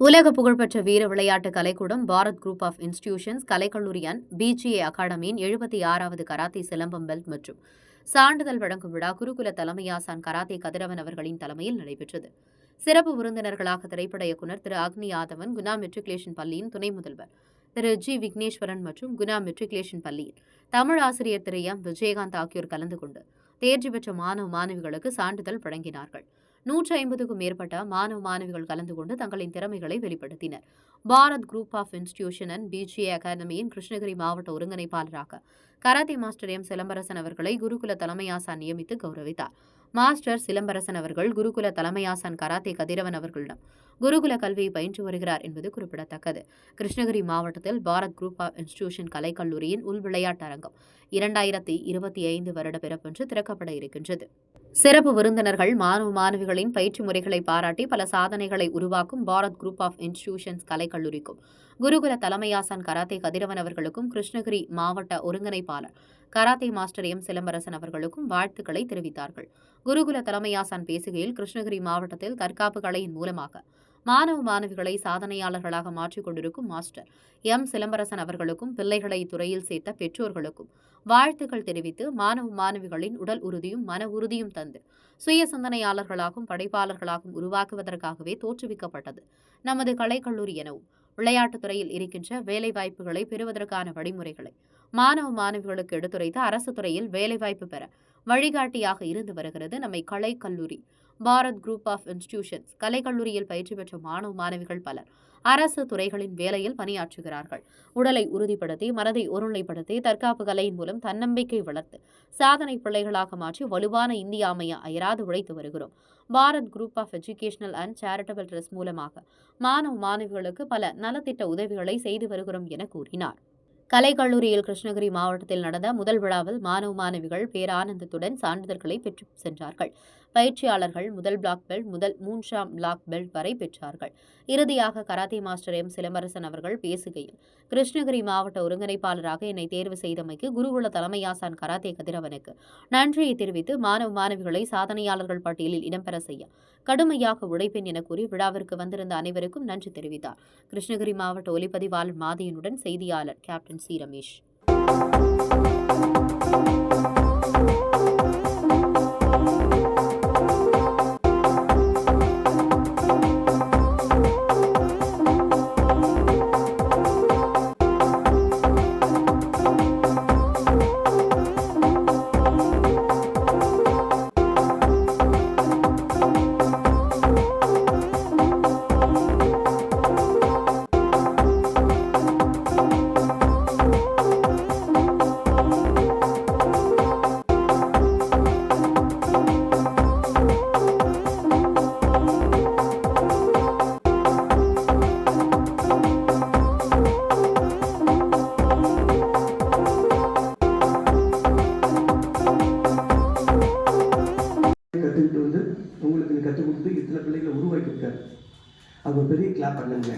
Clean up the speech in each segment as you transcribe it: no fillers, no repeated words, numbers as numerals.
உலக புகழ்பெற்ற வீர விளையாட்டு கலைக்கூடம் பாரத் குரூப் ஆஃப் இன்ஸ்டிடியூஷன்ஸ் கலைக்கல்லூரியான் பிஜிஏ அகாடமியின் 76வது கராத்தே சிலம்பம் பெல்ட் மற்றும் சான்றிதழ் வழங்கும் விழா குருகுல தலைமையாசான் கராத்தே கதிரவன் அவர்களின் தலைமையில் நடைபெற்றது. சிறப்பு விருந்தினர்களாக திரைப்பட இயக்குநர் திரு அக்னி யாதவன், குணா மெட்ரிகுலேஷன் பள்ளியின் துணை முதல்வர் திரு ஜி விக்னேஸ்வரன் மற்றும் குணா மெட்ரிகுலேஷன் பள்ளியின் தமிழ் ஆசிரியர் திரு எம் விஜயகாந்த் ஆகியோர் கலந்து கொண்டு தேர்ச்சி பெற்ற மாணவ மாணவிகளுக்கு சான்றிதழ் வழங்கினார்கள். 150க்கும் மேற்பட்ட மாணவ மாணவிகள் கலந்து கொண்டு தங்களின் திறமைகளை வெளிப்படுத்தினர். Bharat group of institution and PGA அகாடமியின் கிருஷ்ணகிரி மாவட்ட ஒருங்கிணைப்பாளராக கராத்தே மாஸ்டர் எம் சிலம்பரசன் அவர்களை குருகுல தலைமையாசான் நியமித்து கௌரவித்தார். மாஸ்டர் சிலம்பரசன் அவர்கள் குருகுல தலைமையாசான் கராத்தே கதிரவன் அவர்களிடம் குருகுல கல்வியை பயின்று வருகிறார் என்பது குறிப்பிடத்தக்கது. கிருஷ்ணகிரி மாவட்டத்தில் பாரத் குரூப் ஆஃப் இன்ஸ்டிடியூஷன் கலைக்கல்லூரியின் உள் விளையாட்டு அரங்கம் 2025 வருட பிறப்பன்று திறக்கப்பட இருக்கின்றது. சிறப்பு விருந்தினர்கள் மாணவ மாணவிகளின் பயிற்சி முறைகளை பாராட்டி பல சாதனைகளை உருவாக்கும் பாரத் குரூப் ஆஃப் இன்ஸ்டிடியூஷன்ஸ் கலைக்கல்லூரிக்கும் குருகுல தலைமையாசான் கராத்தே கதிரவன் அவர்களுக்கும் கிருஷ்ணகிரி மாவட்ட ஒருங்கிணைப்பாளர் கராத்தே மாஸ்டர் எம் சிலம்பரசன் அவர்களுக்கும் வாழ்த்துக்களை தெரிவித்தார்கள். குருகுல தலைமையாசான் பேசுகையில், கிருஷ்ணகிரி மாவட்டத்தில் தற்காப்பு கலையின் மூலமாக மாணவ மாணவிகளை சாதனையாளர்களாக மாற்றிக் கொண்டிருக்கும் மாஸ்டர் எம் சிலம்பரசன் அவர்களுக்கும் பிள்ளைகளை துறையில் சேர்த்த பெற்றோர்களுக்கும் வாழ்த்துக்கள் தெரிவித்து, மாணவ மாணவிகளின் உடல் உறுதியும் மன உறுதியும் தந்து சுய சிந்தனையாளர்களாகவும் படைப்பாளர்களாகவும் உருவாக்குவதற்காகவே தோற்றுவிக்கப்பட்டது நமது கலைக்கல்லூரி எனவும், விளையாட்டுத் துறையில் இருக்கின்ற வேலைவாய்ப்புகளை பெறுவதற்கான வழிமுறைகளை மாணவ மாணவிகளுக்கு எடுத்துரைத்து அரசு துறையில் வேலைவாய்ப்பு பெற வழிகாட்டியாக இருந்து வருகிறது நம்மை கலைக்கல்லூரி. பாரத் குரூப் ஆஃப் இன்ஸ்டிடியூஷன்ஸ் கலைக்கல்லூரியில் பயிற்சி பெற்ற மாணவ மாணவிகள் பலர் அரசு துறைகளின் வேலையில் பணியாற்றுகிறார்கள். உடலை உறுதிப்படுத்தி, மனதை ஒருநிலைப்படுத்தி, தற்காப்பு கலையின் மூலம் தன்னம்பிக்கை வளர்த்து சாதனை பிள்ளைகளாக மாற்றி வலுவான இந்தியா அமைய அயராது உழைத்து வருகிறோம். Bharat group of educational and charitable trust மூலமாக மாணவ மாணவிகளுக்கு பல நலத்திட்ட உதவிகளை செய்து வருகிறோம் என கூறினார். கலைக்கல்லூரியில் கிருஷ்ணகிரி மாவட்டத்தில் நடந்த முதல் விழாவில் மாணவ மாணவிகள் பேரானந்தத்துடன் சான்றிதழ்களை பெற்று சென்றார்கள். பயிற்சியாளர்கள் முதல் பிளாக் பெல்ட் முதல் 3ஆம் பிளாக் பெல்ட் வரை பெற்றார்கள். இறுதியாக கராத்தே மாஸ்டர் எம் சிலம்பரசன் அவர்கள் பேசுகையில், கிருஷ்ணகிரி மாவட்ட ஒருங்கிணைப்பாளராக என்னை தேர்வு செய்தமைக்கு குருகுல தலைமையாசான் கராத்தே கதிரவனுக்கு நன்றியை தெரிவித்து, மாணவ மாணவிகளை சாதனையாளர்கள் பட்டியலில் இடம்பெற செய்ய கடுமையாக உழைப்பேன் என கூறி விழாவிற்கு வந்திருந்த அனைவருக்கும் நன்றி தெரிவித்தார். கிருஷ்ணகிரி மாவட்ட ஒலிப்பதிவாளர் மாதியனுடன் செய்தியாளர் கேப்டன் சி ரமேஷ். கற்றுக்கிட்டு வந்து உங்களுக்கு கற்றுக் கொடுத்து இத்தனை பிள்ளைகளை உருவாக்கியிருக்காரு. அது ஒரு பெரிய கிளாப் பண்ணுங்க.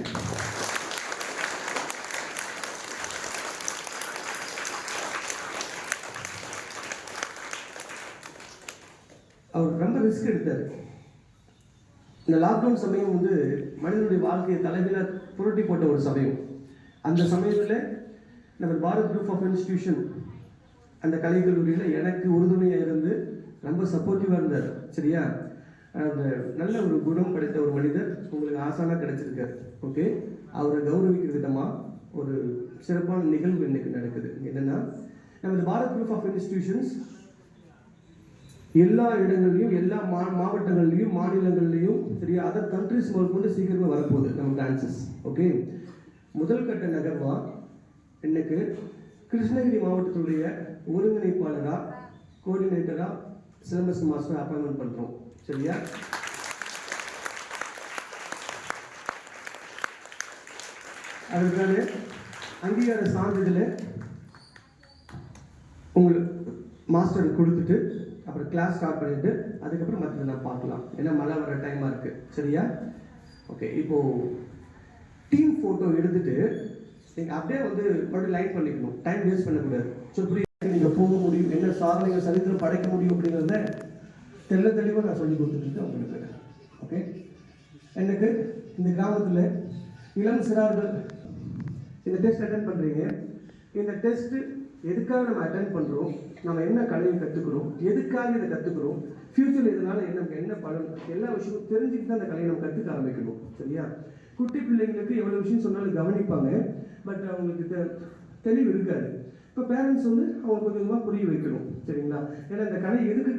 அவர் ரொம்ப ரிஸ்க் எடுத்தார். இந்த லாக்டவுன் சமயம் வந்து மனிதனுடைய வாழ்க்கையை தலைமையில புரட்டி போட்ட ஒரு சமயம். அந்த சமயத்தில் நம்ம பாரத் குரூப் ஆஃப் இன்ஸ்டிடியூஷன் அந்த கலைக்கல்லூரியில் எனக்கு உறுதுணையாக இருந்து ரொம்ப சப்போர்ட்டிவாக இருந்தார். சரியா, அந்த நல்ல ஒரு குணம் படைத்த ஒரு மனிதர் உங்களுக்கு ஆசானாக கிடைச்சிருக்காரு. ஓகே, அவரை கௌரவிக்கிற விதமாக ஒரு சிறப்பான நிகழ்வு இன்னைக்கு நடக்குது. என்னென்னா, நமது பாரத் குரூப் ஆஃப் இன்ஸ்டிடியூஷன்ஸ் எல்லா இடங்கள்லையும், எல்லா மாவட்டங்கள்லையும், மாநிலங்கள்லையும், சரியா, அதர் கண்ட்ரிஸ் முதற்கொண்டு சீக்கிரமாக வரப்போகுது நம்ம டான்சஸ். ஓகே, முதல் கட்ட நகர்வா இன்னைக்கு கிருஷ்ணகிரி மாவட்டத்துடைய ஒருங்கிணைப்பாளராக, கோஆர்டினேட்டராக சிலம்பஸ் மாஸ்டர் அப்பாயின்மெண்ட் பண்ணுறோம். சரியா, அதுக்கான அங்கீகார சான்றிதழை உங்களுக்கு மாஸ்டர் கொடுத்துட்டு அப்புறம் கிளாஸ் ஸ்டார்ட் பண்ணிட்டு அதுக்கப்புறம் மற்ற நான் பார்க்கலாம். ஏன்னா மழை வர டைமாக இருக்குது. சரியா, ஓகே. இப்போது டீம் ஃபோட்டோ எடுத்துட்டு நீங்கள் அப்படியே வந்து மறுபடியும் லைட் பண்ணிக்கணும். டைம் வேஸ்ட் பண்ணக்கூடாது. ஸோ நீங்கள் போக முடியும், என்ன சாதனைகள் சரித்திரம் படைக்க முடியும் அப்படிங்கிறத தெளிவாக நான் சொல்லி கொடுத்துட்டு உங்களுக்கு. ஓகே, எனக்கு இந்த கிராமத்தில் இளம் சிறார்கள் இந்த டெஸ்ட் அட்டன் பண்ணுறீங்க. இந்த டெஸ்ட்டு எதுக்காக நம்ம அட்டன் பண்ணுறோம், நம்ம என்ன கலையை கற்றுக்குறோம், எதுக்காக இதை கற்றுக்குறோம், ஃப்யூச்சரில் இதனால் நமக்கு என்ன பலன், எல்லா விஷயமும் தெரிஞ்சுக்கிட்டு தான் அந்த கலையை நம்ம கற்றுக்க ஆரம்பிக்கணும். சரியா? குட்டி பிள்ளைங்களுக்கு எவ்வளோ விஷயம் சொன்னாலும் கவனிப்பாங்க, பட் அவங்களுக்கு தெளிவு இருக்காது. இப்போ பேரண்ட்ஸ் வந்து அவங்க கொஞ்சம் கொஞ்சமாக புரிய வைக்கணும். சரிங்களா? ஏன்னா இந்த கலை எதுக்கு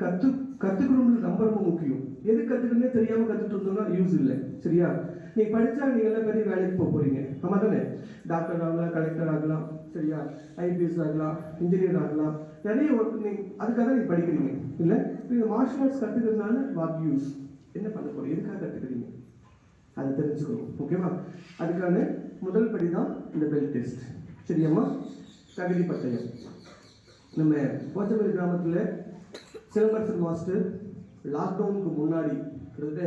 கற்றுக்கணும்னு ரொம்ப ரொம்ப முக்கியம். எது கற்றுக்கணுன்னே தெரியாமல் கற்றுட்டு இருந்தோம்னா யூஸ் இல்லை. சரியா? நீங்கள் படித்தா நீங்கள் எல்லாம் பெரிய வேலைக்கு போக போகிறீங்க. ஆமாம் தானே? டாக்டர் ஆகலாம், கலெக்டர் ஆகலாம், சரியா, ஐபிஎஸ் ஆகலாம், இன்ஜினியர் ஆகலாம், நிறைய ஒர்க் நீங்கள் அதுக்காக தான் நீங்கள் படிக்கிறீங்க இல்லை. இந்த மார்ஷியல் ஆர்ட்ஸ் கற்றுக்கிறதுனால வாட் யூஸ், என்ன பண்ண போகிறீங்க, எதுக்காக கற்றுக்கிறீங்க, அதை தெரிஞ்சுக்கணும். ஓகேவா? அதுக்கான முதல் படி தான் இந்த பெல்ட் டெஸ்ட். சரியாம்மா? தகுதி பட்டயம். நம்ம போச்சம்பள்ளி கிராமத்தில் சிலம்பரசன் மாஸ்டர் லாக்டவுனுக்கு முன்னாடி கிட்டத்தட்ட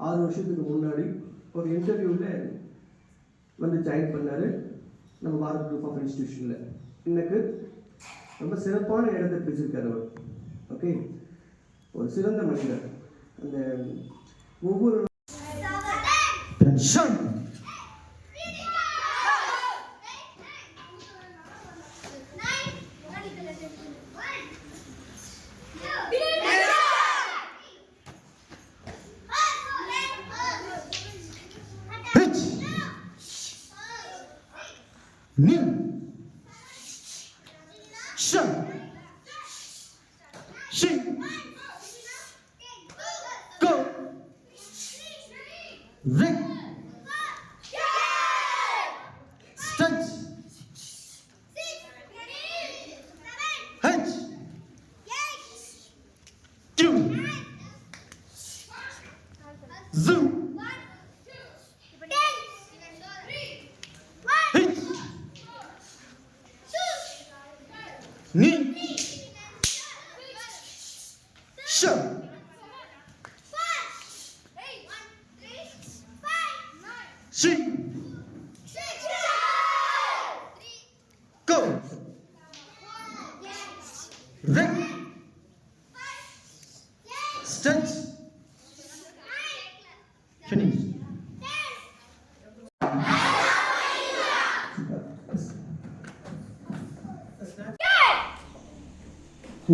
6 வருஷத்துக்கு முன்னாடி ஒரு இன்டர்வியூவில் வந்து ஜாயின் பண்ணார் நம்ம பாரத் குரூப் ஆஃப் இன்ஸ்டியூஷனில். இன்னைக்கு ரொம்ப சிறப்பான இடத்தை பிடிச்சிருக்காரு அவர். ஓகே, ஒரு சிறந்த மனிதர். அந்த ஒவ்வொரு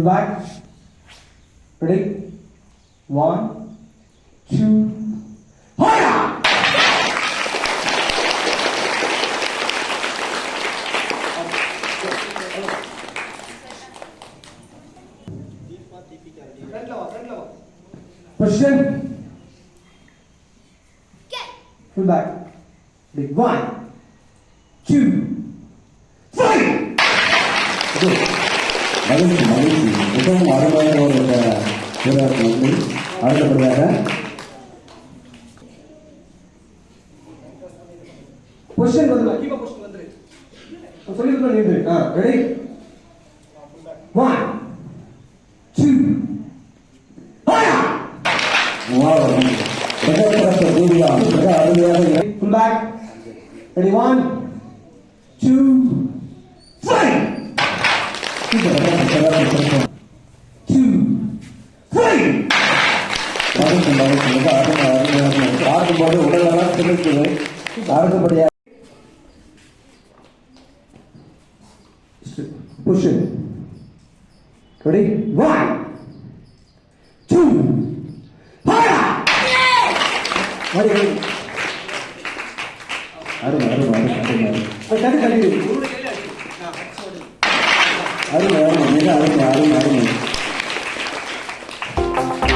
back. Ready? 1, 2, fire! Position. Full back. Ready? 1, 2, 3. Good. மகிழ்ச்சி மிகவும் அருமையான ஒரு வீரர்கள். அடுத்தபடியாக பொசிஷன் வந்துடா, கீப்பா பொசிஷன் வந்துரு. சொல்லிருக்கோம் நீ. ரெடி? 1, 2, ஃபயர்! மிக அருமையாக. Full back. ரெடி? 1, 2, 3. 2, 3. பார்க்கும்போது உடலெல்லாம் திணிக்குது. அடுத்தபடியாக push it. Ready? 1, 2, fire! அருமை அருமை அருமை மிக அருமை அருமை அருமை.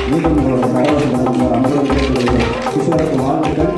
மீண்டும் உங்களோட சகோதரர்களுக்கு வாழ்த்துக்கள்.